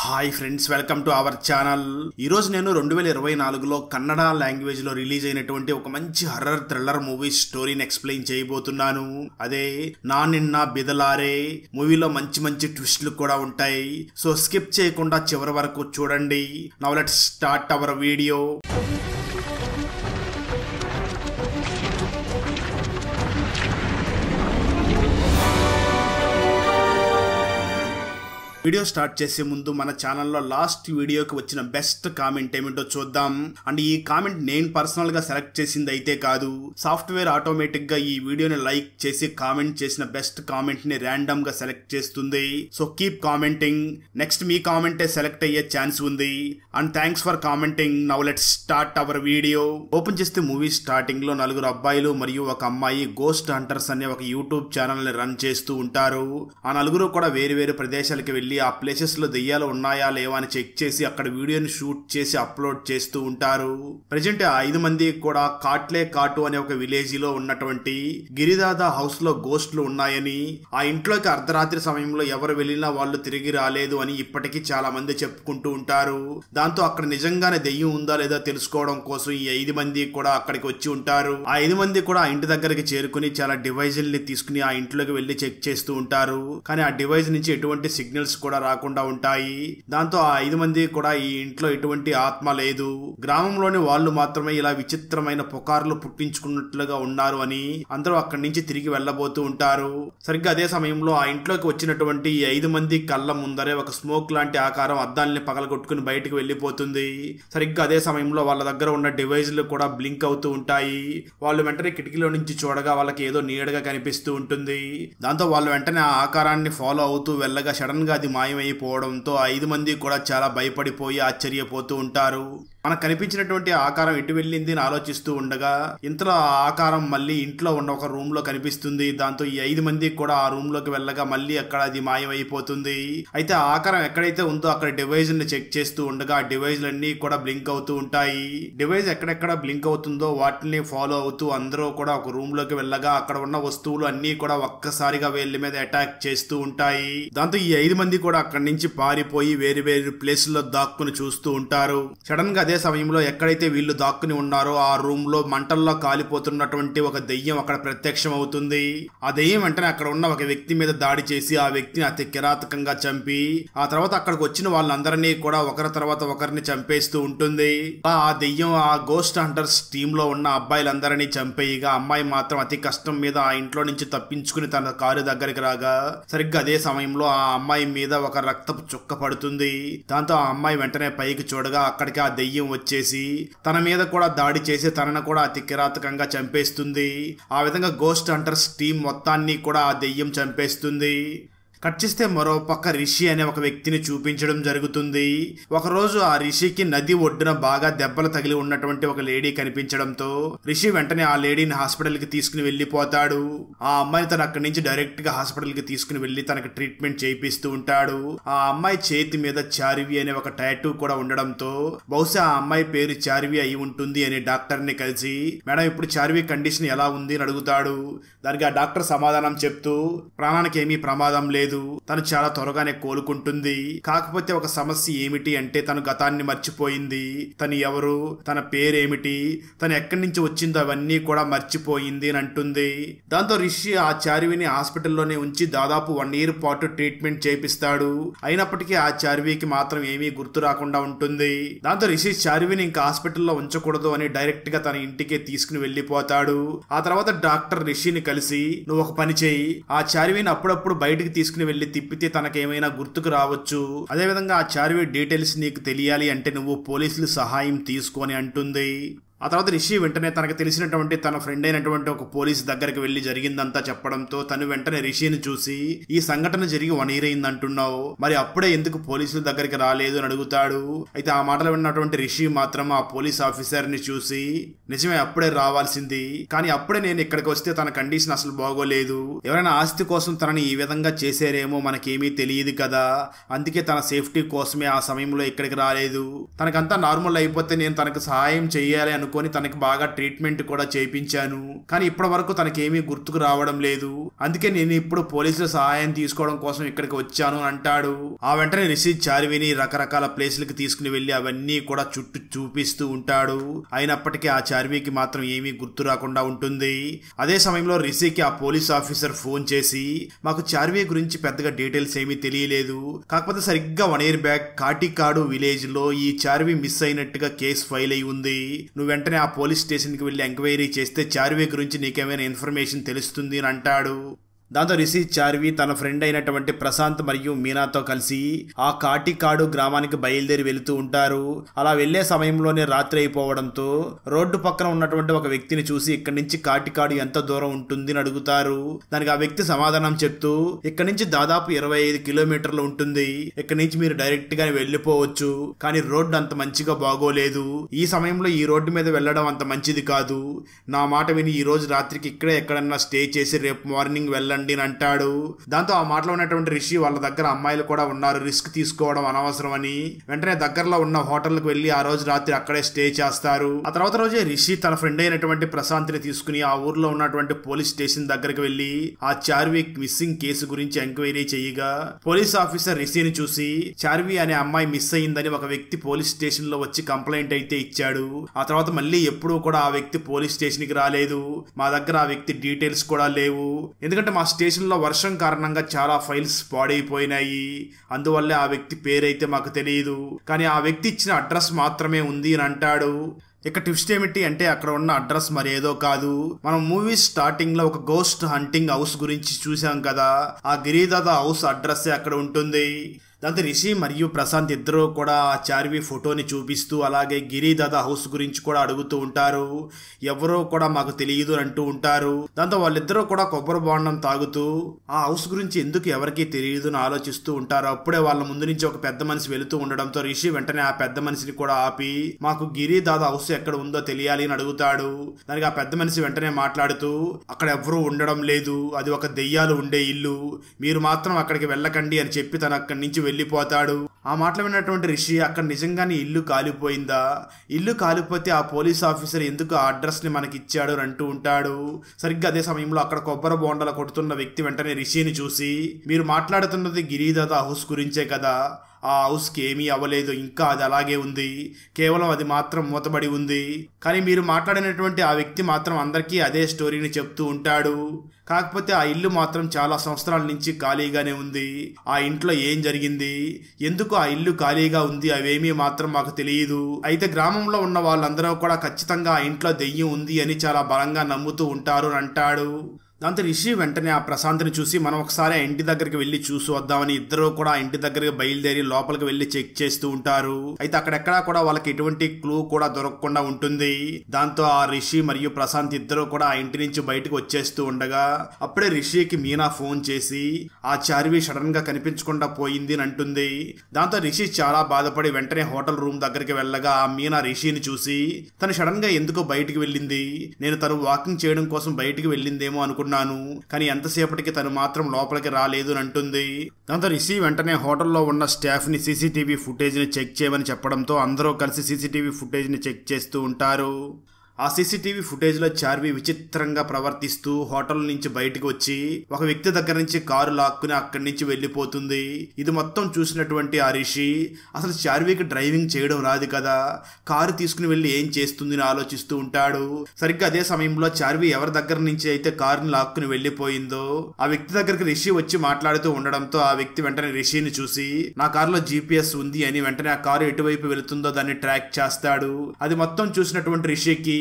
Hi friends, welcome to our channel. ఈరోజు నేను 2024లో కన్నడ లాంగ్వేజ్లో రిలీజ్ అయినటువంటి ఒక మంచి హర్రర్ థ్రిల్లర్ మూవీ స్టోరీని ఎక్స్ప్లెయిన్ చేయబోతున్నాను. అదే నా నిన్న బిదలారే. మూవీలో మంచి మంచి ట్విస్ట్లు కూడా ఉంటాయి. సో స్కిప్ చేయకుండా చివరి వరకు చూడండి. Now let's start our video. Video start చేసే ముందు మన ఛానల్లో లాస్ట్ వీడియోకి వచ్చిన బెస్ట్ కామెంట్ ఏమిటో చూద్దాం. అండ్ ఈ కామెంట్ నేను పర్సనల్ గా సెలెక్ట్ చేసింది అయితే కాదు, సాఫ్ట్వేర్ ఆటోమేటిక్ గా ఈ వీడియోని లైక్ చేసి కామెంట్ చేసిన బెస్ట్ కామెంట్ ని ర్యాండమ్ గా సెలెక్ట్ చేస్తుంది. So keep commenting. నెక్స్ట్ మీ కామెంటే సెలెక్ట్ అయ్యే ఛాన్స్ ఉంది. And thanks for commenting. Now let's start our video. Open చేస్తే మూవీ స్టార్టింగ్ లో నలుగురు అబ్బాయిలు మరియు ఒక అమ్మాయి గోస్ట్ హంటర్స్ అనే ఒక యూట్యూబ్ ఛానల్ ని రన్ చేస్తూ ఉంటారు. ఆ నలుగురు కూడా వేరు వేరు ప్రదేశాలకు వెళ్లి ఆ ప్లేసెస్ లో దెయ్యాలు ఉన్నాయా లేవా అని చెక్ చేసి అక్కడ వీడియోని షూట్ చేసి అప్లోడ్ చేస్తూ ఉంటారు. ప్రెజెంట్ ఆ 5 మంది కూడా కాట్లే కాటు అనే ఒక విలేజ్ లో ఉన్నటువంటి గిరిదాదా హౌస్ లో గోస్ట్లు ఉన్నాయని, ఆ ఇంట్లోకి అర్ధరాత్రి సమయంలో ఎవరు వెళ్ళినా వాళ్ళు తిరిగి రాలేదు అని ఇప్పటికీ చాలా మంది చెప్పుకుంటూ ఉంటారు. దాంతో అక్కడ నిజంగానే దెయ్యం ఉందా లేదా తెలుసుకోవడం కోసం ఈ 5 మంది కూడా అక్కడికి వచ్చి ఉంటారు. ఆ 5 మంది కూడా ఆ ఇంటి దగ్గరికి చేరుకుని చాలా డివైజుల్ని తీసుకుని ఆ ఇంట్లోకి వెళ్లి చెక్ చేస్తూ ఉంటారు. కానీ ఆ డివైజ్ నుంచి ఎటువంటి సిగ్నల్స్ కూడా రాకుండా ఉంటాయి. దాంతో ఆ 5 మంది కూడా ఈ ఇంట్లో ఎటువంటి ఆత్మ లేదు, గ్రామంలోని వాళ్ళు మాత్రమే ఇలా విచిత్రమైన పుకార్లు పుట్టించుకున్నట్లుగా ఉన్నారు అని అందరూ అక్కడి నుంచి తిరిగి వెళ్లబోతూ ఉంటారు. సరిగ్గా అదే సమయంలో ఆ ఇంట్లోకి వచ్చినటువంటి ఈ 5 మంది కళ్ళ ముందరే ఒక స్మోక్ లాంటి ఆకారం అద్దాలని పగలగొట్టుకుని బయటకు వెళ్లిపోతుంది. సరిగ్గా అదే సమయంలో వాళ్ళ దగ్గర ఉన్న డివైజ్లు కూడా బ్లింక్ అవుతూ ఉంటాయి. వాళ్ళు వెంటనే కిటికీలో నుంచి చూడగా వాళ్ళకి ఏదో నీడగా కనిపిస్తూ ఉంటుంది. దాంతో వాళ్ళు వెంటనే ఆ ఆకారాన్ని ఫాలో అవుతూ వెళ్ళగా సడన్ గా అది మాయమైపోవడంతో 5 మంది కూడా చాలా భయపడిపోయి ఆశ్చర్యపోతూ ఉంటారు. మనకు కనిపించినటువంటి ఆకారం ఎటు వెళ్ళింది అని ఆలోచిస్తూ ఉండగా ఇంతలో ఆ ఆకారం మళ్ళీ ఇంట్లో ఉన్న ఒక రూమ్ లో కనిపిస్తుంది. దాంతో ఈ 5 మంది కూడా ఆ రూమ్ లోకి వెళ్ళగా మళ్ళీ అక్కడ అది మాయమైపోతుంది. అయితే ఆ ఆకారం ఎక్కడైతే ఉందో అక్కడ డివైజ్ ని చెక్ చేస్తూ ఉండగా ఆ డివైజ్లన్నీ కూడా బ్లింక్ అవుతూ ఉంటాయి. డివైజ్ ఎక్కడెక్కడ బ్లింక్ అవుతుందో వాటిని ఫాలో అవుతూ అందరూ కూడా ఒక రూమ్ లోకి వెళ్ళగా అక్కడ ఉన్న వస్తువులు అన్ని కూడా ఒక్కసారిగా వీళ్ళ మీద అటాక్ చేస్తూ ఉంటాయి. దాంతో ఈ 5 మంది కూడా అక్కడి నుంచి పారిపోయి వేరు వేరు ప్లేసుల్లో దాక్కుని చూస్తూ ఉంటారు. సడన్ గా అదే సమయంలో ఎక్కడైతే వీళ్ళు దాక్కుని ఉన్నారో ఆ రూమ్ లో మంటల్లో కాలిపోతున్నటువంటి ఒక దెయ్యం అక్కడ ప్రత్యక్షం అవుతుంది. ఆ దెయ్యం వెంటనే అక్కడ ఉన్న ఒక వ్యక్తి మీద దాడి చేసి ఆ వ్యక్తిని అతి కిరాతకంగా చంపి ఆ తర్వాత అక్కడికి వచ్చిన వాళ్ళందరినీ కూడా ఒకరి తర్వాత ఒకరిని చంపేస్తూ ఉంటుంది. ఆ దెయ్యం ఆ గోస్ట్ హంటర్స్ టీమ్ లో ఉన్న అబ్బాయిలందరినీ చంపేయగా అమ్మాయి మాత్రం అతి కష్టం మీద ఆ ఇంట్లో నుంచి తప్పించుకుని తన కారు దగ్గరికి రాగా సరిగ్గా అదే సమయంలో ఆ అమ్మాయి మీద ఒక రక్తపు చుక్క పడుతుంది. దాంతో ఆ అమ్మాయి వెంటనే పైకి చూడగా అక్కడికి ఆ దెయ్యం వచ్చేసి తన మీద కూడా దాడి చేసి తనను కూడా అతి కిరాతకంగా చంపేస్తుంది. ఆ విధంగా గోస్ట్ హంటర్స్ టీం మొత్తాన్ని కూడా ఆ దెయ్యం చంపేస్తుంది. కట్ చేస్తే మరో పక్క రిషి అనే ఒక వ్యక్తిని చూపించడం జరుగుతుంది. ఒకరోజు ఆ రిషికి నది ఒడ్డున బాగా దెబ్బలు తగిలి ఉన్నటువంటి ఒక లేడీ కనిపించడంతో రిషి వెంటనే ఆ లేడీని హాస్పిటల్ కి తీసుకుని వెళ్లిపోతాడు. ఆ అమ్మాయిని తను అక్కడి నుంచి డైరెక్ట్ గా హాస్పిటల్ కి తీసుకుని వెళ్లి తనకి ట్రీట్మెంట్ చేయిస్తూ ఉంటాడు. ఆ అమ్మాయి చేతి మీద చార్వి అనే ఒక టాటూ కూడా ఉండడంతో బహుశా ఆ అమ్మాయి పేరు చార్వి అయి ఉంటుంది అని డాక్టర్ ని కలిసి మేడం ఇప్పుడు చార్వి కండిషన్ ఎలా ఉంది అని అడుగుతాడు. దానికి ఆ డాక్టర్ సమాధానం చెప్తూ ప్రాణానికి ఏమీ ప్రమాదం లేదు, తను చాలా త్వరగానే కోలుకుంటుంది. కాకపోతే ఒక సమస్య ఏమిటి అంటే తను గతాన్ని మర్చిపోయింది. తను ఎవరు, తన పేరేమిటి, తను ఎక్కడి నుంచి వచ్చిందో అవన్నీ కూడా మర్చిపోయింది అని అంటుంది. దాంతో రిషి ఆ చార్విని హాస్పిటల్లోనే ఉంచి దాదాపు 1 year పాటు ట్రీట్మెంట్ చేపిస్తాడు. అయినప్పటికీ ఆ చార్వికి మాత్రం ఏమీ గుర్తు రాకుండా ఉంటుంది. దాంతో రిషి చార్విని ఇంకా హాస్పిటల్లో ఉంచకూడదు అని డైరెక్ట్ గా తన ఇంటికే తీసుకుని వెళ్లిపోతాడు. ఆ తర్వాత డాక్టర్ రిషిని కలిసి నువ్వు ఒక పని చేయి, ఆ చార్విని అప్పుడప్పుడు బయటికి తీసుకుని వెళ్లి తిప్పితే తనకేమైనా గుర్తుకు రావచ్చు. అదేవిధంగా ఆ చార్వి డీటెయిల్స్ నీకు తెలియాలి అంటే నువ్వు పోలీసులు సహాయం తీసుకొని అంటుంది. ఆ తర్వాత రిషి వెంటనే తనకు తెలిసినటువంటి తన ఫ్రెండ్ అయినటువంటి ఒక పోలీస్ దగ్గరికి వెళ్లి జరిగిందంతా చెప్పడంతో తను వెంటనే రిషిని చూసి ఈ సంఘటన జరిగి 1 year అయింది అంటున్నావు, మరి అప్పుడే ఎందుకు పోలీసుల దగ్గరికి రాలేదు అని అడుగుతాడు. అయితే ఆ మాటలు విన్నటువంటి రిషి మాత్రం ఆ పోలీస్ ఆఫీసర్ ని చూసి నిజమే అప్పుడే రావాల్సింది, కానీ అప్పుడే నేను ఇక్కడికి వస్తే తన కండిషన్ అసలు బాగోలేదు, ఎవరైనా ఆస్తి కోసం తనని ఈ విధంగా చేశారేమో మనకేమీ తెలియదు కదా, అందుకే తన సేఫ్టీ కోసమే ఆ సమయంలో ఇక్కడికి రాలేదు, తనకంతా నార్మల్ అయిపోతే నేను తనకు సహాయం చేయాలి అనుకున్నాను అనుకొని తనకి బాగా ట్రీట్మెంట్ కూడా చేయించాను, కానీ ఇప్పటి వరకు తనకేమీ గుర్తుకు రావడం లేదు. అందుకే నేను ఇప్పుడు పోలీసుల సహాయం తీసుకోవడం కోసం ఇక్కడికి వచ్చాను అంటాడు. ఆ వెంటనే రిషి చార్విని రకరకాల ప్లేసులకి తీసుకుని వెళ్లి అవన్నీ కూడా చుట్టూ చూపిస్తూ ఉంటాడు. అయినప్పటికీ ఆ చార్వికి మాత్రం ఏమీ గుర్తు రాకుండా ఉంటుంది. అదే సమయంలో రిషికి ఆ పోలీస్ ఆఫీసర్ ఫోన్ చేసి, మాకు చార్వి గురించి పెద్దగా డీటెయిల్స్ ఏమీ తెలియలేదు, కాకపోతే సరిగ్గా 1 year బ్యాక్ కాటికాడు విలేజ్ లో ఈ చార్వి మిస్ అయినట్టుగా కేసు ఫైల్ అయి ఉంది. నువ్వు వెంటనే ఆ పోలీస్ స్టేషన్ కి వెళ్లి ఎంక్వైరీ చేస్తే చార్వి గురించి నీకేమైనా ఇన్ఫర్మేషన్ తెలుస్తుంది అని అంటాడు. దాంతో రిషి చార్వి తన ఫ్రెండ్ అయినటువంటి ప్రశాంత్ మరియు మీనాతో కలిసి ఆ కాటికాడు గ్రామానికి బయలుదేరి వెళుతూ ఉంటారు. అలా వెళ్లే సమయంలోనే రాత్రి అయిపోవడంతో రోడ్డు పక్కన ఉన్నటువంటి ఒక వ్యక్తిని చూసి ఇక్కడి నుంచి కాటికాడు ఎంత దూరం ఉంటుంది అని అడుగుతారు. దానికి ఆ వ్యక్తి సమాధానం చెప్తూ, ఇక్కడి నుంచి దాదాపు 25 కిలోమీటర్లు ఉంటుంది, ఇక్కడి నుంచి మీరు డైరెక్ట్ గా వెళ్ళిపోవచ్చు, కానీ రోడ్డు అంత మంచిగా బాగోలేదు, ఈ సమయంలో ఈ రోడ్డు మీద వెళ్ళడం అంత మంచిది కాదు, నా మాట విని ఈ రోజు రాత్రికి ఇక్కడే ఎక్కడన్నా స్టే చేసి రేపు మార్నింగ్ వెళ్ళండి అంటాడు. దాంతో ఆ మాటలో ఉన్నటువంటి రిషి వాళ్ళ దగ్గర అమ్మాయిలు కూడా ఉన్నారు, రిస్క్ తీసుకోవడం అనవసరం అని వెంటనే దగ్గరలో ఉన్న హోటల్కి వెళ్లి ఆ రోజు రాత్రి అక్కడే స్టే చేస్తారు. ఆ తర్వాత రోజే రిషి తన ఫ్రెండ్ అయినటువంటి ప్రశాంత్ ని తీసుకుని ఆ ఊర్లో ఉన్నటువంటి పోలీస్ స్టేషన్ దగ్గరికి వెళ్లి ఆ చార్వి మిస్సింగ్ కేసు గురించి ఎంక్వైరీ చేయగా పోలీస్ ఆఫీసర్ రిషిని చూసి, చార్వి అనే అమ్మాయి మిస్ అయిందని ఒక వ్యక్తి పోలీస్ స్టేషన్ లో వచ్చి కంప్లైంట్ అయితే ఇచ్చాడు, ఆ తర్వాత మళ్ళీ ఎప్పుడూ కూడా ఆ వ్యక్తి పోలీస్ స్టేషన్ కి రాలేదు, మా దగ్గర ఆ వ్యక్తి డీటెయిల్స్ కూడా లేవు, ఎందుకంటే మా స్టేషన్ లో వర్షం కారణంగా చాలా ఫైల్స్ పాడైపోయినాయి, అందువల్లే ఆ వ్యక్తి పేరైతే మాకు తెలియదు, కానీ ఆ వ్యక్తి ఇచ్చిన అడ్రస్ మాత్రమే ఉంది అని అంటాడు. ఇక ట్విస్ట్ ఏమిటి అంటే అక్కడ ఉన్న అడ్రస్ మరేదో కాదు, మనం మూవీ స్టార్టింగ్ లో ఒక గోస్ట్ హంటింగ్ హౌస్ గురించి చూసాం కదా, ఆ గిరిదాద హౌస్ అడ్రస్ అక్కడ ఉంటుంది. దాంతో రిషి మరియు ప్రశాంత్ ఇద్దరు కూడా ఆ చార్వి ఫోటోని చూపిస్తూ అలాగే గిరిదాద హౌస్ గురించి కూడా అడుగుతూ ఉంటారు. ఎవరో కూడా మాకు తెలియదు అంటూ ఉంటారు. దాంతో వాళ్ళిద్దరూ కూడా కొబ్బరి బోండం తాగుతూ ఆ హౌస్ గురించి ఎందుకు ఎవరికీ తెలియదు అని ఆలోచిస్తూ ఉంటారు. అప్పుడే వాళ్ళ ముందు నుంచి ఒక పెద్ద మనిషి వెళుతూ ఉండడంతో రిషి వెంటనే ఆ పెద్ద మనిషిని కూడా ఆపి, మాకు గిరిదాద హౌస్ ఎక్కడ ఉందో తెలియాలి అని అడుగుతాడు. దానికి ఆ పెద్ద మనిషి వెంటనే మాట్లాడుతూ, అక్కడ ఎవరూ ఉండడం లేదు, అది ఒక దెయ్యాలు ఉండే ఇల్లు, మీరు మాత్రం అక్కడికి వెళ్ళకండి అని చెప్పి తను అక్కడి నుంచి వెళ్ళిపోతాడు. ఆ మాటలు విన్నటువంటి రిషి, అక్కడ నిజంగానే ఇల్లు కాలిపోయిందా, ఇల్లు కాలిపోతే ఆ పోలీస్ ఆఫీసర్ ఎందుకు ఆ అడ్రస్ ని మనకి ఇచ్చాడు అని అంటూ ఉంటాడు. సరిగ్గా అదే సమయంలో అక్కడ కొబ్బరి బోండల కొడుతున్న వ్యక్తి వెంటనే రిషిని చూసి, మీరు మాట్లాడుతున్నది గిరిదాద హౌస్ గురించే కదా, ఆ హౌస్కి ఏమీ అవ్వలేదు, ఇంకా అది అలాగే ఉంది, కేవలం అది మాత్రం మూతబడి ఉంది, కానీ మీరు మాట్లాడినటువంటి ఆ వ్యక్తి మాత్రం అందరికీ అదే స్టోరీని చెప్తూ ఉంటాడు, కాకపోతే ఆ ఇల్లు మాత్రం చాలా సంవత్సరాల నుంచి ఖాళీగానే ఉంది, ఆ ఇంట్లో ఏం జరిగింది, ఎందుకు ఆ ఇల్లు ఖాళీగా ఉంది అవేమీ మాత్రం మాకు తెలియదు, అయితే గ్రామంలో ఉన్న వాళ్ళందరూ కూడా ఖచ్చితంగా ఆ ఇంట్లో దెయ్యం ఉంది అని చాలా బలంగా నమ్ముతూ ఉంటారు అని అంటాడు. దాంతో రిషి వెంటనే ఆ ప్రశాంత్ని చూసి, మనం ఒకసారి ఆ ఇంటి దగ్గరికి వెళ్లి చూసి వద్దామని ఇద్దరు కూడా ఆ ఇంటి దగ్గరికి బయలుదేరి లోపలికి వెళ్లి చెక్ చేస్తూ ఉంటారు. అయితే అక్కడెక్కడా కూడా వాళ్ళకి ఎటువంటి క్లూ కూడా దొరకకుండా ఉంటుంది. దాంతో ఆ రిషి మరియు ప్రశాంత్ ఇద్దరు కూడా ఆ ఇంటి నుంచి బయటకు వచ్చేస్తూ ఉండగా అప్పుడే రిషికి మీనా ఫోన్ చేసి ఆ చార్వి సడన్ గా కనిపించకుండా పోయింది అని అంటుంది. దాంతో రిషి చాలా బాధపడి వెంటనే హోటల్ రూమ్ దగ్గరికి వెళ్ళగా ఆ మీనా రిషిని చూసి, తను సడన్ గా ఎందుకో బయటికి వెళ్ళింది, నేను తను వాకింగ్ చేయడం కోసం బయటికి వెళ్ళిందేమో అనుకున్నాను, కానీ ఎంతసేపటికి తను మాత్రం లోపలికి రాలేదు అని అంటుంది. దాంతో రిషి వెంటనే హోటల్లో ఉన్న స్టాఫ్ ని సీసీటీవీ ఫుటేజ్ ని చెక్ చేయమని చెప్పడంతో అందరూ కలిసి సీసీటీవీ ఫుటేజ్ ని చెక్ చేస్తూ ఉంటారు. ఆ సీసీటీవీ ఫుటేజ్ లో చార్వి విచిత్రంగా ప్రవర్తిస్తూ హోటల్ నుంచి బయటకు వచ్చి ఒక వ్యక్తి దగ్గర నుంచి కారు లాక్కుని అక్కడి నుంచి వెళ్లిపోతుంది. ఇది మొత్తం చూసినటువంటి ఆ రిషి, అసలు చార్వికి డ్రైవింగ్ చేయడం రాదు కదా, కారు తీసుకుని వెళ్లి ఏం చేస్తుంది అని ఆలోచిస్తూ ఉంటాడు. సరిగ్గా అదే సమయంలో చార్వి ఎవరి దగ్గర నుంచి అయితే కారుని లాక్కుని వెళ్లిపోయిందో ఆ వ్యక్తి దగ్గరికి రిషి వచ్చి మాట్లాడుతూ ఉండడంతో ఆ వ్యక్తి వెంటనే రిషిని చూసి, నా కారులో జీపీఎస్ ఉంది అని వెంటనే ఆ కారు ఎటువైపు వెళుతుందో దాన్ని ట్రాక్ చేస్తాడు. అది మొత్తం చూసినటువంటి రిషికి,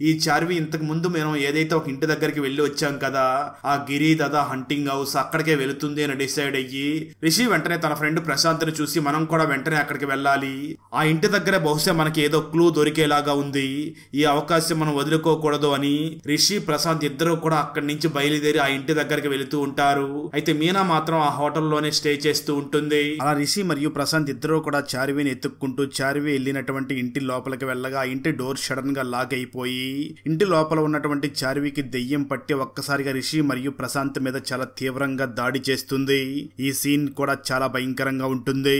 ఈ చార్వి ఇంతకు ముందు మేము ఏదైతే ఒక ఇంటి దగ్గరికి వెళ్ళి వచ్చాం కదా, ఆ గిరిదాద హంటింగ్ హౌస్, అక్కడికే వెళుతుంది అని డిసైడ్ అయ్యి రిషి వెంటనే తన ఫ్రెండ్ ప్రశాంత్ ని చూసి, మనం కూడా వెంటనే అక్కడికి వెళ్ళాలి, ఆ ఇంటి దగ్గరే బహుశా మనకి ఏదో క్లూ దొరికేలాగా ఉంది, ఈ అవకాశం మనం వదులుకోకూడదు అని రిషి ప్రశాంత్ ఇద్దరు కూడా అక్కడి నుంచి బయలుదేరి ఆ ఇంటి దగ్గరికి వెళుతూ ఉంటారు. అయితే మీనా మాత్రం ఆ హోటల్లోనే స్టే చేస్తూ ఉంటుంది. అలా రిషి మరియు ప్రశాంత్ ఇద్దరు కూడా చార్విని ఎత్తుక్కుంటూ చార్వి వెళ్ళినటువంటి ఇంటి లోపలికి వెళ్ళగా ఆ ఇంటి డోర్ సడన్ గా లాక్ అయిపోయి ఇంటి లోపల ఉన్నటువంటి చార్వికి దెయ్యం పట్టి ఒక్కసారిగా రిషి మరియు ప్రశాంత్ మీద చాలా తీవ్రంగా దాడి చేస్తుంది. ఈ సీన్ కూడా చాలా భయంకరంగా ఉంటుంది.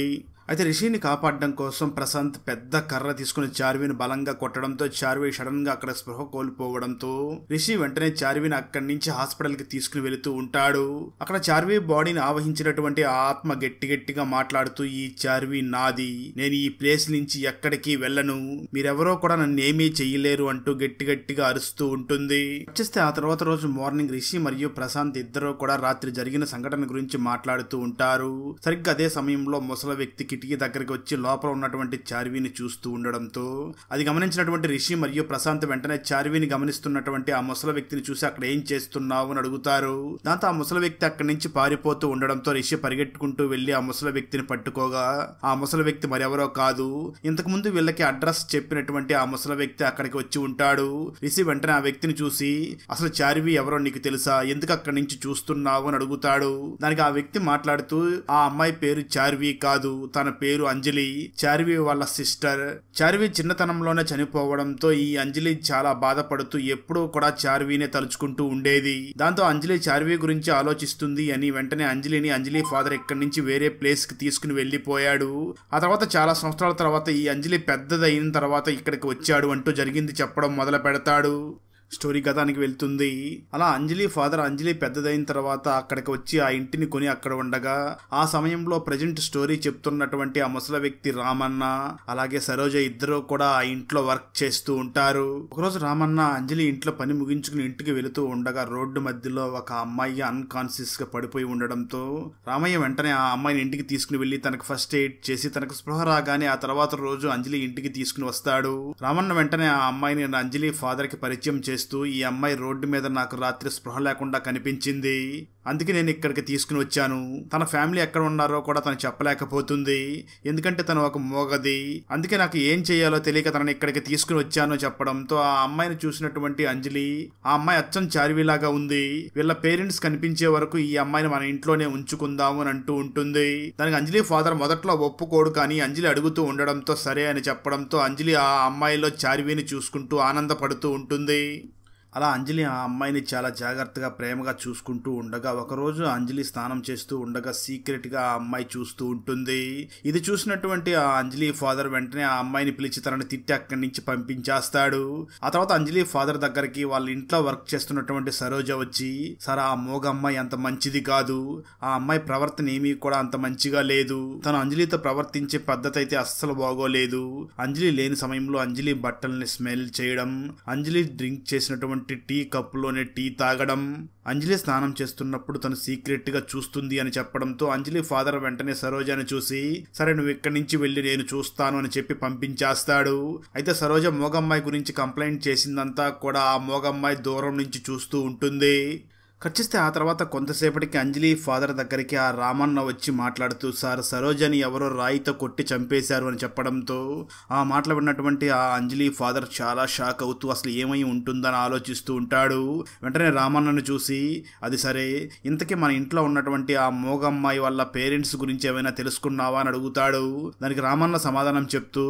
అయితే రిషిని కాపాడడం కోసం ప్రశాంత్ పెద్ద కర్ర తీసుకుని చార్విని బలంగా కొట్టడంతో చార్వి సడన్ గా అక్కడ స్పృహ కోల్పోవడంతో రిషి వెంటనే చార్విని అక్కడి నుంచి హాస్పిటల్ కి తీసుకుని వెళుతూ ఉంటాడు. అక్కడ చార్వి బాడీని ఆవహించినటువంటి ఆత్మ గట్టిగా మాట్లాడుతూ, ఈ చార్వి నాది, నేను ఈ ప్లేస్ నుంచి ఎక్కడికి వెళ్ళను, మీరెవరో కూడా నన్ను ఏమీ చెయ్యలేరు అంటూ గట్టిగా అరుస్తూ ఉంటుంది. వచ్చేస్తే ఆ తర్వాత రోజు మార్నింగ్ రిషి మరియు ప్రశాంత్ ఇద్దరు కూడా రాత్రి జరిగిన సంఘటన గురించి మాట్లాడుతూ ఉంటారు. సరిగ్గా అదే సమయంలో ముసలి వ్యక్తి కిటికీ దగ్గరికి వచ్చి లోపల ఉన్నటువంటి చార్విని చూస్తూ ఉండడంతో అది గమనించినటువంటి రిషి మరియు ప్రశాంత్ వెంటనే చార్విని గమనిస్తున్నటువంటి ఆ ముసలి వ్యక్తిని చూసి అక్కడ ఏం చేస్తున్నావు అని అడుగుతారు. దాంతో ఆ ముసలి వ్యక్తి అక్కడి నుంచి పారిపోతూ ఉండడంతో రిషి పరిగెట్టుకుంటూ వెళ్లి ఆ ముసలి వ్యక్తిని పట్టుకోగా ఆ ముసలి వ్యక్తి మరెవరో కాదు, ఇంతకు ముందు వీళ్ళకి అడ్రస్ చెప్పినటువంటి ఆ ముసలి వ్యక్తి అక్కడికి వచ్చి ఉంటాడు. రిషి వెంటనే ఆ వ్యక్తిని చూసి, అసలు చార్వి ఎవరో నీకు తెలుసా, ఎందుకు అక్కడి నుంచి చూస్తున్నావు అని అడుగుతాడు. దానికి ఆ వ్యక్తి మాట్లాడుతూ, ఆ అమ్మాయి పేరు చార్వి కాదు, తన పేరు అంజలి, చార్వి వాళ్ళ సిస్టర్. చార్వి చిన్నతనంలోనే చనిపోవడంతో ఈ అంజలి చాలా బాధపడుతూ ఎప్పుడూ కూడా చార్వినే తలుచుకుంటూ ఉండేది. దాంతో అంజలి చార్వి గురించి ఆలోచిస్తుంది అని వెంటనే అంజలి ఫాదర్ ఇక్కడి నుంచి వేరే ప్లేస్ కి తీసుకుని వెళ్లిపోయాడు. ఆ తర్వాత చాలా సంవత్సరాల తర్వాత ఈ అంజలి పెద్దదైన తర్వాత ఇక్కడికి వచ్చాడు అంటూ జరిగింది చెప్పడం మొదలు పెడతాడు. స్టోరీ గతానికి వెళ్తుంది. అలా అంజలి ఫాదర్ అంజలి పెద్దదైన తర్వాత అక్కడికి వచ్చి ఆ ఇంటిని కొని అక్కడ ఉండగా ఆ సమయంలో ప్రజెంట్ స్టోరీ చెప్తున్నటువంటి ఆ ముసలి వ్యక్తి రామన్న అలాగే సరోజ ఇద్దరు కూడా ఆ ఇంట్లో వర్క్ చేస్తూ ఉంటారు. ఒకరోజు రామన్న అంజలి ఇంట్లో పని ముగించుకుని ఇంటికి వెళుతూ ఉండగా రోడ్డు మధ్యలో ఒక అమ్మాయి అన్కాన్షియస్ గా పడిపోయి ఉండడంతో రామయ్య వెంటనే ఆ అమ్మాయిని ఇంటికి తీసుకుని వెళ్లి తనకు ఫస్ట్ ఎయిడ్ చేసి తనకు స్పృహ రాగానే ఆ తర్వాత రోజు అంజలి ఇంటికి తీసుకుని వస్తాడు. రామన్న వెంటనే ఆ అమ్మాయిని అంజలి ఫాదర్ కి పరిచయం చేసి, ఈ అమ్మాయి రోడ్డు మీద నాకు రాత్రి స్పృహ లేకుండా కనిపించింది, అందుకే నేను ఇక్కడికి తీసుకుని వచ్చాను, తన ఫ్యామిలీ ఎక్కడ ఉన్నారో కూడా తను చెప్పలేకపోతుంది, ఎందుకంటే తను ఒక మోగది, అందుకే నాకు ఏం చేయాలో తెలియక తనని ఇక్కడికి తీసుకుని వచ్చాను చెప్పడంతో ఆ అమ్మాయిని చూసినటువంటి అంజలి, ఆ అమ్మాయి అచ్చం చార్విలాగా ఉంది, వీళ్ళ పేరెంట్స్ కనిపించే వరకు ఈ అమ్మాయిని మన ఇంట్లోనే ఉంచుకుందాము అని అంటూ ఉంటుంది. దానికి అంజలి ఫాదర్ మొదట్లో ఒప్పుకోడు, కానీ అంజలి అడుగుతూ ఉండడంతో సరే అని చెప్పడంతో అంజలి ఆ అమ్మాయిలో చార్విని చూసుకుంటూ ఆనందపడుతూ ఉంటుంది. అలా అంజలి ఆ అమ్మాయిని చాలా జాగ్రత్తగా ప్రేమగా చూసుకుంటూ ఉండగా ఒకరోజు అంజలి స్నానం చేస్తూ ఉండగా సీక్రెట్ గా ఆ అమ్మాయి చూస్తూ ఉంటుంది. ఇది చూసినటువంటి ఆ అంజలి ఫాదర్ వెంటనే ఆ అమ్మాయిని పిలిచి తనని తిట్టి అక్కడి నుంచి పంపించేస్తాడు. ఆ తర్వాత అంజలి ఫాదర్ దగ్గరికి వాళ్ళ ఇంట్లో వర్క్ చేస్తున్నటువంటి సరోజ వచ్చి, సార్ ఆ మోగ అమ్మాయి అంత మంచిది కాదు, ఆ అమ్మాయి ప్రవర్తన ఏమీ కూడా అంత మంచిగా లేదు, తను అంజలితో ప్రవర్తించే పద్ధతి అయితే అస్సలు బాగోలేదు, అంజలి లేని సమయంలో అంజలి బట్టల్ని స్మెల్ చేయడం, అంజలి డ్రింక్ చేసినటువంటి టీ కప్పులోనే టీ తాగడం, అంజలి స్నానం చేస్తున్నప్పుడు తను సీక్రెట్ గా చూస్తుంది అని చెప్పడంతో అంజలి ఫాదర్ వెంటనే సరోజని చూసి, సరే నువ్వు ఇక్కడి నుంచి వెళ్ళి నేను చూస్తాను అని చెప్పి పంపించేస్తాడు. అయితే సరోజ మోగమ్మాయి గురించి కంప్లైంట్ చేసిందంతా కూడా ఆ మోగమ్మాయి దూరం నుంచి చూస్తూ ఉంటుంది. ఖచ్చిస్తే ఆ తర్వాత కొంతసేపటికి అంజలి ఫాదర్ దగ్గరికి ఆ రామన్న వచ్చి మాట్లాడుతూ, సార్ సరోజని ఎవరో రాయితో కొట్టి చంపేశారు అని చెప్పడంతో ఆ మాటలు విన్నటువంటి ఆ అంజలి ఫాదర్ చాలా షాక్ అవుతూ అసలు ఏమై ఉంటుందని ఆలోచిస్తూ ఉంటాడు. వెంటనే రామన్నను చూసి, అది సరే ఇంతకీ మన ఇంట్లో ఉన్నటువంటి ఆ మోగమ్మాయి వాళ్ళ పేరెంట్స్ గురించి ఏమైనా తెలుసుకున్నావా అని అడుగుతాడు. దానికి రామన్న సమాధానం చెప్తూ,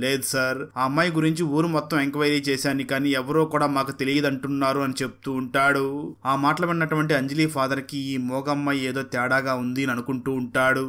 లేదు సార్, ఆ అమ్మాయి గురించి ఊరు మొత్తం ఎంక్వైరీ చేశాను కానీ ఎవరో కూడా మాకు తెలియదంటున్నారు అని చెప్తూ ఉంటాడు. ఆ మాటలు ఉన్నటువంటి అంజలి ఫాదర్ కి ఈ మోగమ్మాయి ఏదో తేడాగా ఉంది అని అనుకుంటూ ఉంటాడు.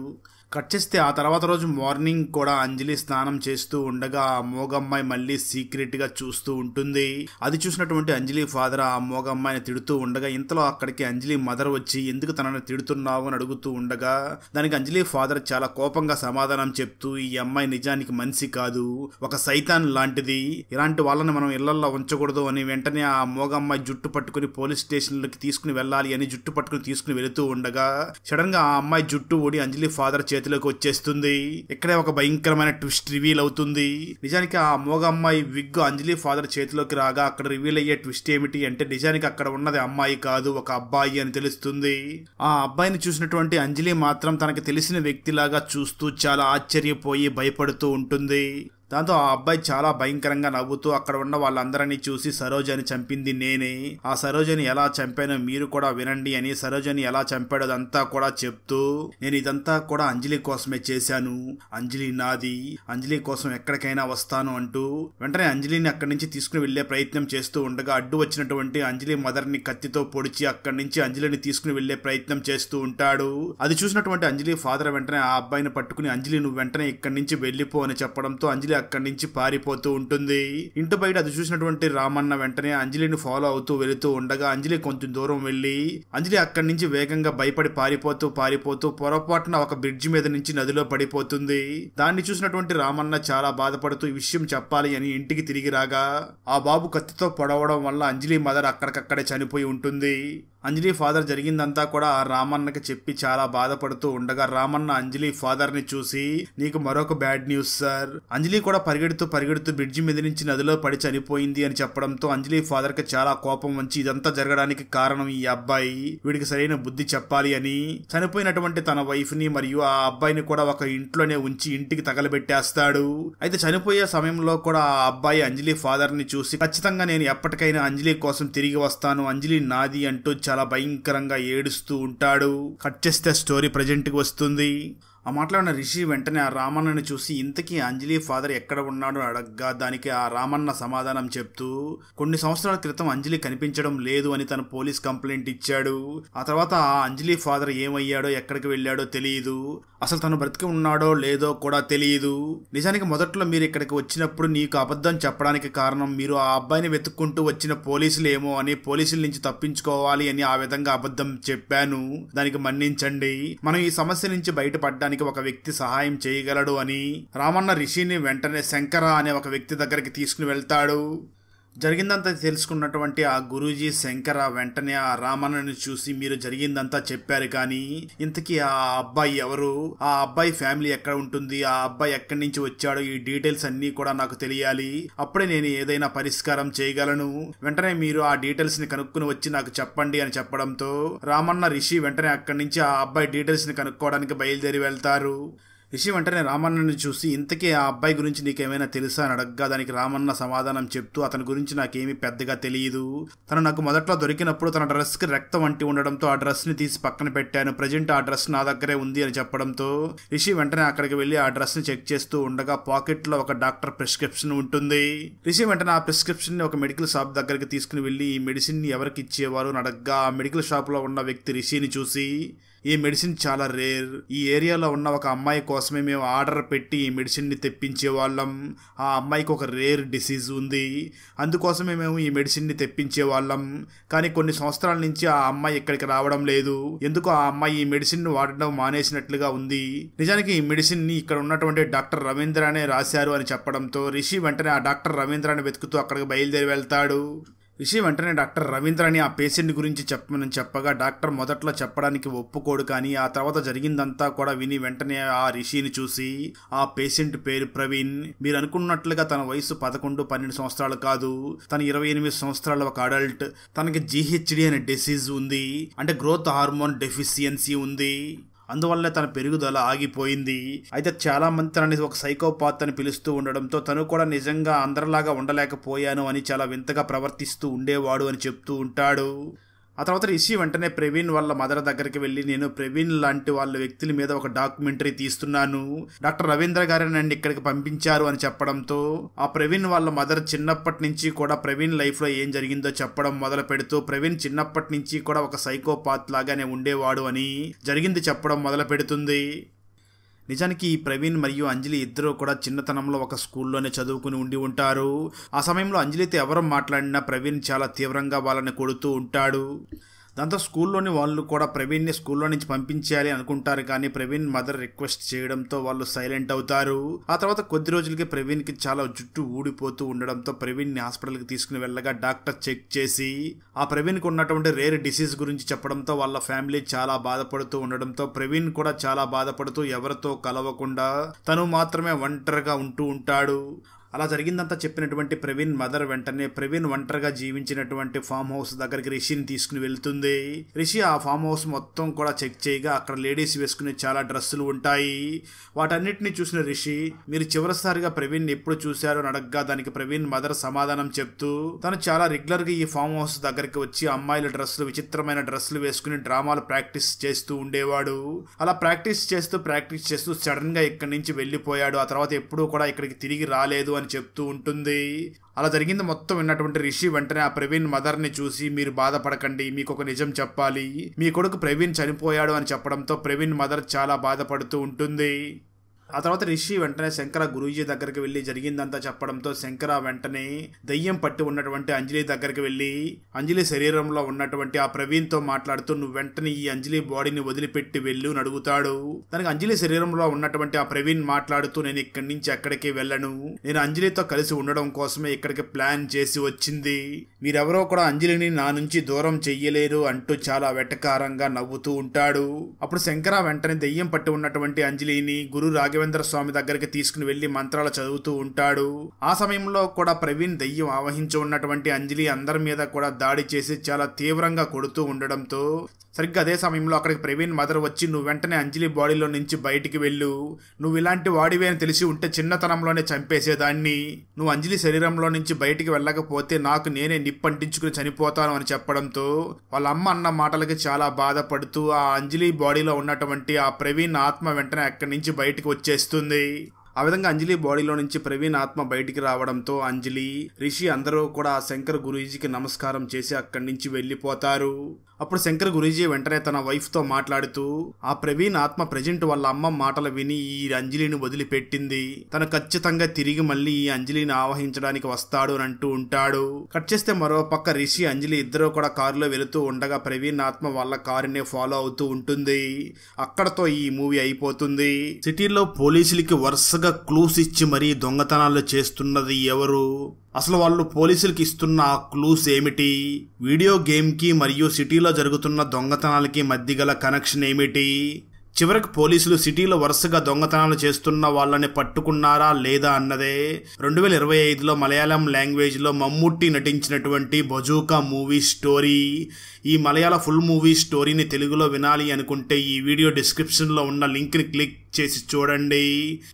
కట్ చేస్తే ఆ తర్వాత రోజు మార్నింగ్ కూడా అంజలి స్నానం చేస్తూ ఉండగా ఆ మోగమ్మాయి మళ్ళీ సీక్రెట్ గా చూస్తూ ఉంటుంది. అది చూసినటువంటి అంజలి ఫాదర్ ఆ మోగమ్మాయిని తిడుతూ ఉండగా ఇంతలో అక్కడికి అంజలి మదర్ వచ్చి ఎందుకు తనని తిడుతున్నావు అని అడుగుతూ ఉండగా దానికి అంజలి ఫాదర్ చాలా కోపంగా సమాధానం చెప్తూ, ఈ అమ్మాయి నిజానికి మనిషి కాదు, ఒక సైతాన్ లాంటిది, ఇలాంటి వాళ్ళని మనం ఇళ్లల్లో ఉంచకూడదు అని వెంటనే ఆ మోగమ్మాయి జుట్టు పట్టుకుని పోలీస్ స్టేషన్లకి తీసుకుని వెళ్ళాలి అని జుట్టు పట్టుకుని తీసుకుని వెళుతూ ఉండగా సడన్ గా ఆ అమ్మాయి జుట్టు ఊడి అంజలి ఫాదర్ చేతిలోకి వచ్చేస్తుంది. ఇక్కడే ఒక భయంకరమైన ట్విస్ట్ రివీల్ అవుతుంది. నిజానికి ఆ మోగ అమ్మాయి విగ్ అంజలి ఫాదర్ చేతిలోకి రాగా అక్కడ రివీల్ అయ్యే ట్విస్ట్ ఏమిటి అంటే నిజానికి అక్కడ ఉన్నది అమ్మాయి కాదు, ఒక అబ్బాయి అని తెలుస్తుంది. ఆ అబ్బాయిని చూసినటువంటి అంజలి మాత్రం తనకి తెలిసిన వ్యక్తిలాగా చూస్తూ చాలా ఆశ్చర్యపోయి భయపడుతూ ఉంటుంది. దాంతో ఆ అబ్బాయి చాలా భయంకరంగా నవ్వుతూ అక్కడ ఉన్న వాళ్ళందరినీ చూసి సరోజని చంపింది నేనే, ఆ సరోజని ఎలా చంపానో మీరు కూడా వినండి అని సరోజని ఎలా చంపాడో అదంతా కూడా చెప్తూ, నేను ఇదంతా కూడా అంజలి కోసమే చేశాను, అంజలి నాది, అంజలి కోసం ఎక్కడికైనా వస్తాను అంటూ వెంటనే అంజలిని అక్కడి నుంచి తీసుకుని వెళ్లే ప్రయత్నం చేస్తూ ఉండగా అడ్డు వచ్చినటువంటి అంజలి మదర్ ని కత్తితో పొడిచి అక్కడి నుంచి అంజలిని తీసుకుని వెళ్లే ప్రయత్నం చేస్తూ ఉంటాడు. అది చూసినటువంటి అంజలి ఫాదర్ వెంటనే ఆ అబ్బాయిని పట్టుకుని అంజలి నువ్వు వెంటనే ఇక్కడి నుంచి వెళ్లిపో అని చెప్పడంతో అంజలి అక్కడి నుంచి పారిపోతూ ఉంటుంది. ఇంటి బయట అది చూసినటువంటి రామన్న వెంటనే అంజలిని ఫాలో అవుతూ వెళుతూ ఉండగా అంజలి కొంచెం దూరం వెళ్లి అంజలి అక్కడి నుంచి వేగంగా భయపడి పారిపోతూ పొరపాటున ఒక బ్రిడ్జి మీద నుంచి నదిలో పడిపోతుంది. దాన్ని చూసినటువంటి రామన్న చాలా బాధపడుతూ ఈ విషయం చెప్పాలి అని ఇంటికి తిరిగి రాగా ఆ బాబు కత్తితో పొడవడం వల్ల అంజలి మదర్ అక్కడికక్కడే చనిపోయి ఉంటుంది. అంజలి ఫాదర్ జరిగిందంతా కూడా రామన్నకి చెప్పి చాలా బాధపడుతూ ఉండగా రామన్న అంజలి ఫాదర్ ని చూసి నీకు మరొక బ్యాడ్ న్యూస్ సార్, అంజలి కూడా పరిగెడుతూ బ్రిడ్జి మీద నుంచి నదిలో పడి చనిపోయింది అని చెప్పడంతో అంజలి ఫాదర్ కి చాలా కోపం వచ్చి ఇదంతా జరగడానికి కారణం ఈ అబ్బాయి, వీడికి సరైన బుద్ధి చెప్పాలి అని చనిపోయినటువంటి తన వైఫ్ ని మరియు ఆ అబ్బాయిని కూడా ఒక ఇంట్లోనే ఉంచి ఇంటికి తగలబెట్టేస్తాడు. అయితే చనిపోయే సమయంలో కూడా ఆ అబ్బాయి అంజలి ఫాదర్ ని చూసి ఖచ్చితంగా నేను ఎప్పటికైనా అంజలి కోసం తిరిగి వస్తాను, అంజలి నాది అంటూ చాలా భయంకరంగా ఏడుస్తూ ఉంటాడు. కట్ చేస్తే స్టోరీ ప్రజెంట్ కి వస్తుంది. ఆ మాట్లాడిన రిషి వెంటనే ఆ రామన్నని చూసి ఇంతకీ అంజలి ఫాదర్ ఎక్కడ ఉన్నాడో అడగ్గా దానికి ఆ రామన్న సమాధానం చెప్తూ కొన్ని సంవత్సరాల క్రితం అంజలి కనిపించడం లేదు అని తను పోలీస్ కంప్లైంట్ ఇచ్చాడు. ఆ తర్వాత ఆ అంజలి ఫాదర్ ఏమయ్యాడో ఎక్కడికి వెళ్ళాడో తెలియదు, అసలు తను బ్రతికి ఉన్నాడో లేదో కూడా తెలియదు. నిజానికి మొదట్లో మీరు ఇక్కడికి వచ్చినప్పుడు నీకు అబద్ధం చెప్పడానికి కారణం మీరు ఆ అబ్బాయిని వెతుక్కుంటూ వచ్చిన పోలీసులు ఏమో అని పోలీసుల నుంచి తప్పించుకోవాలి అని ఆ విధంగా అబద్ధం చెప్పాను, దానికి మన్నించండి, మనం ఈ సమస్య నుంచి బయటపడడానికి ఒక వ్యక్తి సహాయం చేయగలడు అని రామన్న రిషిని వెంటనే శంకర అనే ఒక వ్యక్తి దగ్గరికి తీసుకుని వెళ్తాడు. జరిగిందంతా తెలుసుకున్నటువంటి ఆ గురూజీ శంకర వెంటనే ఆ రామన్నని చూసి మీరు జరిగిందంతా చెప్పారు కానీ ఇంతకీ ఆ అబ్బాయి ఎవరు, ఆ అబ్బాయి ఫ్యామిలీ ఎక్కడ ఉంటుంది, ఆ అబ్బాయి ఎక్కడి నుంచి వచ్చాడో ఈ డీటెయిల్స్ అన్ని కూడా నాకు తెలియాలి, అప్పుడే నేను ఏదైనా పరిష్కారం చేయగలను, వెంటనే మీరు ఆ డీటెయిల్స్ ని కనుక్కుని వచ్చి నాకు చెప్పండి అని చెప్పడంతో రామన్న రిషి వెంటనే అక్కడి నుంచి ఆ అబ్బాయి డీటెయిల్స్ ని కనుక్కోవడానికి బయలుదేరి వెళ్తారు. రిషి వెంటనే రామన్నని చూసి ఇంతకీ ఆ అబ్బాయి గురించి నీకేమైనా తెలుసా అని అడగ్గా దానికి రామన్న సమాధానం చెప్తూ అతని గురించి నాకేమీ పెద్దగా తెలియదు, తను నాకు మొదట్లో దొరికినప్పుడు తన డ్రెస్ కి రక్తం అంటి ఉండడంతో ఆ డ్రెస్ ని తీసి పక్కన పెట్టాను, ప్రజెంట్ ఆ డ్రెస్ నా దగ్గరే ఉంది అని చెప్పడంతో రిషి వెంటనే అక్కడికి వెళ్లి ఆ డ్రెస్ ని చెక్ చేస్తూ ఉండగా పాకెట్ లో ఒక డాక్టర్ ప్రిస్క్రిప్షన్ ఉంటుంది. రిషి వెంటనే ఆ ప్రిస్క్రిప్షన్ ని ఒక మెడికల్ షాప్ దగ్గరికి తీసుకుని వెళ్లి ఈ మెడిసిన్ ని ఎవరికి ఇచ్చేవారు అని అడగ్గా ఆ మెడికల్ షాప్ లో ఉన్న వ్యక్తి రిషిని చూసి ఈ మెడిసిన్ చాలా రేర్, ఈ ఏరియాలో ఉన్న ఒక అమ్మాయి కోసమే మేము ఆర్డర్ పెట్టి ఈ మెడిసిన్ ని తెప్పించే వాళ్ళం, ఆ అమ్మాయికి ఒక రేర్ డిసీజ్ ఉంది, అందుకోసమే మేము ఈ మెడిసిన్ ని తెప్పించే వాళ్ళం, కానీ కొన్ని సంవత్సరాల నుంచి ఆ అమ్మాయి ఇక్కడికి రావడం లేదు, ఎందుకు ఆ అమ్మాయి ఈ మెడిసిన్ ని వాడడం మానేసినట్లుగా ఉంది, నిజానికి ఈ మెడిసిన్ ని ఇక్కడ ఉన్నటువంటి డాక్టర్ రవీంద్రనే రాశారు అని చెప్పడంతో రిషి వెంటనే ఆ డాక్టర్ రవీంద్రని వెతుకుతూ అక్కడికి బయలుదేరి వెళ్తాడు. రిషి వెంటనే డాక్టర్ రవీంద్రని ఆ పేషెంట్ గురించి చెప్పమని చెప్పగా డాక్టర్ మొదట్లో చెప్పడానికి ఒప్పుకోడు, కానీ ఆ తర్వాత జరిగిందంతా కూడా విని వెంటనే ఆ రిషిని చూసి ఆ పేషెంట్ పేరు ప్రవీణ్, మీరు అనుకున్నట్లుగా తన వయసు 11-12 సంవత్సరాలు కాదు, తన 28 సంవత్సరాల ఒక అడల్ట్, తనకి GHD అనే డిసీజ్ ఉంది, అంటే గ్రోత్ హార్మోన్ డెఫిషియన్సీ ఉంది, అందువల్ల తన పెరుగుదల ఆగిపోయింది. అయితే చాలా మంది తనని ఒక సైకోపాత్ అని పిలుస్తూ ఉండడంతో తను కూడా నిజంగా అందరిలాగా ఉండలేకపోయాను అని చాలా వింతగా ప్రవర్తిస్తూ ఉండేవాడు అని చెప్తూ ఉంటాడు. ఆ తర్వాత రిషి వెంటనే ప్రవీణ్ వాళ్ళ మదర్ దగ్గరికి వెళ్ళి నేను ప్రవీణ్ లాంటి వాళ్ళ వ్యక్తుల మీద ఒక డాక్యుమెంటరీ తీస్తున్నాను, డాక్టర్ రవీంద్ర గారు నన్ను ఇక్కడికి పంపించారు అని చెప్పడంతో ఆ ప్రవీణ్ వాళ్ళ మదర్ చిన్నప్పటి నుంచి కూడా ప్రవీణ్ లైఫ్ లో ఏం జరిగిందో చెప్పడం మొదలు పెడుతూ ప్రవీణ్ చిన్నప్పటి నుంచి కూడా ఒక సైకోపాత్ లాగానే ఉండేవాడు అని జరిగింది చెప్పడం మొదలు పెడుతుంది. నిజానికి ఈ ప్రవీణ్ మరియు అంజలి ఇద్దరు కూడా చిన్నతనంలో ఒక స్కూల్లోనే చదువుకుని ఉండి ఉంటారు. ఆ సమయంలో అంజలితో ఎవరు మాట్లాడినా ప్రవీణ్ చాలా తీవ్రంగా వాళ్ళని కొడుతూ ఉంటాడు. దాంతో స్కూల్లోని వాళ్ళు కూడా ప్రవీణ్ని స్కూల్లో నుంచి పంపించేయాలి అనుకుంటారు, కానీ ప్రవీణ్ మదర్ రిక్వెస్ట్ చేయడంతో వాళ్ళు సైలెంట్ అవుతారు. ఆ తర్వాత కొద్ది రోజులకి ప్రవీణ్కి చాలా జుట్టు ఊడిపోతూ ఉండడంతో ప్రవీణ్ని హాస్పిటల్కి తీసుకుని వెళ్ళగా డాక్టర్ చెక్ చేసి ఆ ప్రవీణ్కి ఉన్నటువంటి రేర్ డిసీజ్ గురించి చెప్పడంతో వాళ్ళ ఫ్యామిలీ చాలా బాధపడుతూ ఉండడంతో ప్రవీణ్ కూడా చాలా బాధపడుతూ ఎవరితో కలవకుండా తను మాత్రమే ఒంటరిగా ఉంటూ ఉంటాడు. అలా జరిగిందంతా చెప్పినటువంటి ప్రవీణ్ మదర్ వెంటనే ప్రవీణ్ ఒంటరిగా జీవించినటువంటి ఫామ్ హౌస్ దగ్గరికి రిషిని తీసుకుని వెళ్తుంది. రిషి ఆ ఫామ్ హౌస్ మొత్తం కూడా చెక్ చేయగా అక్కడ లేడీస్ వేసుకునే చాలా డ్రెస్సులు ఉంటాయి. వాటన్నిటిని చూసిన రిషి, మీరు చివరిసారిగా ప్రవీణ్ ఎప్పుడు చూశారో అని అడగగా దానికి ప్రవీణ్ మదర్ సమాధానం చెప్తూ, తను చాలా రెగ్యులర్ గా ఈ ఫామ్ హౌస్ దగ్గరికి వచ్చి అమ్మాయిల డ్రెస్సులు, విచిత్రమైన డ్రెస్సులు వేసుకుని డ్రామాలు ప్రాక్టీస్ చేస్తూ ఉండేవాడు. అలా ప్రాక్టీస్ చేస్తూ సడన్ గా ఇక్కడి నుంచి వెళ్లిపోయాడు. ఆ తర్వాత ఎప్పుడూ కూడా ఇక్కడికి తిరిగి రాలేదు అని చెప్తూ ఉంటుంది. అలా జరిగింది మొత్తం విన్నటువంటి రిషి వెంటనే ఆ ప్రవీణ్ మదర్ ని చూసి, మీరు బాధపడకండి, మీకు ఒక నిజం చెప్పాలి, మీ కొడుకు ప్రవీణ్ చనిపోయాడు అని చెప్పడంతో ప్రవీణ్ మదర్ చాలా బాధపడుతూ ఉంటుంది. ఆ తర్వాత రిషి వెంటనే శంకర గురూజీ దగ్గరికి వెళ్లి జరిగిందంతా చెప్పడంతో శంకర వెంటనే దయ్యం పట్టి ఉన్నటువంటి అంజలి దగ్గరికి వెళ్లి అంజలి శరీరంలో ఉన్నటువంటి ఆ ప్రవీణ్ తో మాట్లాడుతూ, నువ్వు వెంటనే ఈ అంజలి బాడీని వదిలిపెట్టి వెళ్ళు అని అడుగుతాడు. దానికి అంజలి శరీరంలో ఉన్నటువంటి ఆ ప్రవీణ్ మాట్లాడుతూ, నేను ఇక్కడి నుంచి ఎక్కడికి వెళ్ళను, నేను అంజలితో కలిసి ఉండడం కోసమే ఇక్కడికి ప్లాన్ చేసి వచ్చింది, మీరెవరో కూడా అంజలిని నా నుంచి దూరం చెయ్యలేరు అంటూ చాలా వెటకారంగా నవ్వుతూ ఉంటాడు. అప్పుడు శంకర వెంటనే దయ్యం పట్టి ఉన్నటువంటి అంజలిని గురు రాఘవేంద్ర స్వామి దగ్గరికి తీసుకుని వెళ్లి మంత్రాలు చదువుతూ ఉంటాడు. ఆ సమయంలో కూడా ప్రవీణ్ దయ్యం ఆవహించి ఉన్నటువంటి అంజలి అందరి మీద కూడా దాడి చేసి చాలా తీవ్రంగా కొడుతూ ఉండడంతో సరిగ్గా అదే సమయంలో అక్కడికి ప్రవీణ్ మదర్ వచ్చి, నువ్వు వెంటనే అంజలి బాడీలో నుంచి బయటికి వెళ్ళు, నువ్వు ఇలాంటి వాడివే అని తెలిసి ఉంటే చిన్నతనంలోనే చంపేసేదాన్ని, నువ్వు అంజలి శరీరంలో నుంచి బయటికి వెళ్ళకపోతే నాకు నేనే నిప్పంటించుకుని చనిపోతాను అని చెప్పడంతో వాళ్ళ అమ్మ అన్న మాటలకి చాలా బాధపడుతూ ఆ అంజలి బాడీలో ఉన్నటువంటి ఆ ప్రవీణ్ ఆత్మ వెంటనే అక్కడి నుంచి బయటికి వచ్చేస్తుంది. ఆ విధంగా అంజలి బాడీలో నుంచి ప్రవీణ్ ఆత్మ బయటికి రావడంతో అంజలి, రిషి అందరూ కూడా శంకర్ గురూజీకి నమస్కారం చేసి అక్కడి నుంచి వెళ్లిపోతారు. అప్పుడు శంకర్ గురూజీ వెంటనే తన వైఫ్ తో మాట్లాడుతూ, ఆ ప్రవీణ్ ఆత్మ ప్రెజెంట్ వాళ్ళ అమ్మ మాటలు విని ఈ అంజలిని వదిలిపెట్టింది, తను ఖచ్చితంగా తిరిగి మళ్ళీ ఈ అంజలిని ఆవహించడానికి వస్తాడు అని అంటూ ఉంటాడు. కట్ చేస్తే మరో పక్క రిషి అంజలి ఇద్దరు కూడా కారులో వెళుతూ ఉండగా ప్రవీణ్ ఆత్మ వాళ్ళ కారునే ఫాలో అవుతూ ఉంటుంది. అక్కడతో ఈ మూవీ అయిపోతుంది. సిటీలో పోలీసులకి వరుసగా క్లూస్ ఇచ్చి మరీ దొంగతనాలు చేస్తున్నది ఎవరు, అసలు వాళ్ళు పోలీసులకి ఇస్తున్న ఆ క్లూస్ ఏమిటి, వీడియో గేమ్ కి మరియు సిటీలో జరుగుతున్న దొంగతనాలకి మధ్య గల కనెక్షన్ ఏమిటి, చివరికి పోలీసులు సిటీలో వరుసగా దొంగతనాలు చేస్తున్న వాళ్ళని పట్టుకున్నారా లేదా అన్నదే 2025లో మలయాళం లాంగ్వేజ్ లో మమ్ముట్టి నటించినటువంటి బజూకా మూవీ స్టోరీ. ఈ మలయాళ ఫుల్ మూవీ స్టోరీని తెలుగులో వినాలి అనుకుంటే ఈ వీడియో డిస్క్రిప్షన్ లో ఉన్న లింక్ ని క్లిక్ చేసి చూడండి.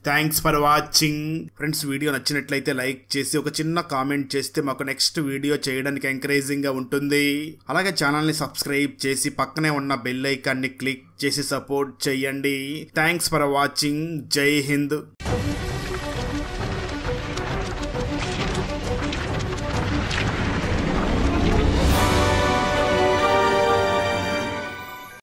Thanks for watching friends. Video నచ్చినట్లయితే లైక్ చేసి ఒక చిన్న కామెంట్ చేస్తే మాకు నెక్స్ట్ వీడియో చేయడానికి ఎంకరేజింగ్ గా ఉంటుంది. అలాగే ఛానల్ ని సబ్స్క్రైబ్ చేసి పక్కనే ఉన్న బెల్ ఐకాన్ ని క్లిక్ చేసి సపోర్ట్ చేయండి. Thanks for watching. జై హింద్.